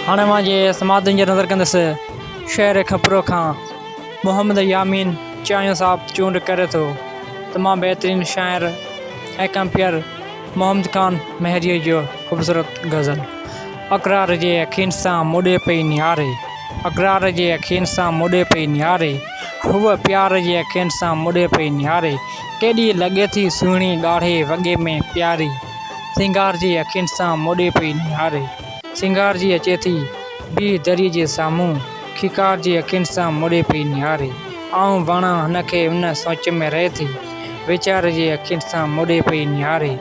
हाणे मां जे समाधन जे नज़र कंदुसि शहर खपरो खां मोहम्मद यामीन चायो साहब चूंड करे थो। तमामु बहितरीन शाइर ऐं कंपियर मोहम्मद खान महरीअ जो ख़ूबसूरत गज़ल। अक़रार जे यकीन सां मुॾे पई निहारे, अक़रार जे यकीन सां मुॾे पई निहारे, हूअ प्यार जे यकीन सां मुॾे पई निहारे। केॾी लॻे थी सुहिणी ॻाढ़े वॻे में प्यारी, सिंगार जे यकीन सां मुॾे पई निहारे। सिंगार जी अचे थी ॿी दरी जे साम्हूं, खिकार जे यकीन सां मुॾे पई निहारे। आऊं वणा हुनखे उन सोच में रहे थी, वीचार जे यकीन सां मुॾे पई निहारे।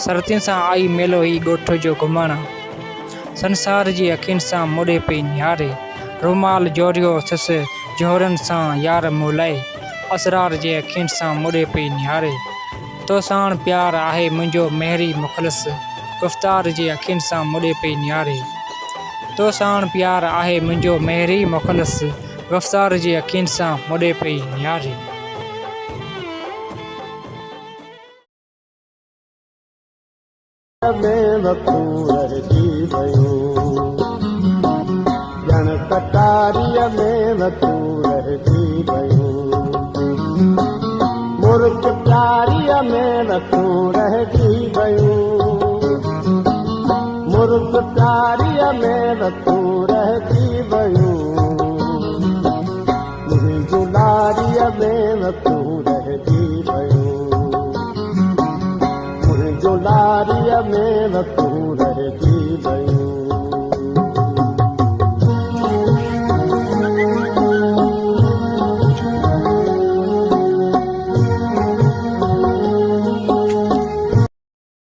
सरतियुनि सां आई मेलो ई ॻोठ जो घुमणु, संसार जे यकीन सां मुॾे पई निहारे। रुमाल जोड़ियो थियुसि जोहरनि सां यार मुलाए, असरार जे यकीन सां मुॾे पई निहारे। तो साण प्यार आहे मुंहिंजो महरी मुख़लिस, गुफ़्तार जे यकीन सां मुॾे पई निहारे। तो साण प्यार आहे मुंहिंजो महरी मुख़लिस, गुफ़्तार जे यकीन सां मुॾे पई निहारे। ॼण कटारीअ में वतूं रहिजी वयूं, मुर्च प्यारीअ में वतूं रहिजी वयूं, मुर्च प्यारीअ में वतूं रहिजी वयूं, मुंहिंजूं लारीअ में वतूं रहिजी वयूं, मुंहिंजूं लारीअ में वतूं रहिजी वयूं।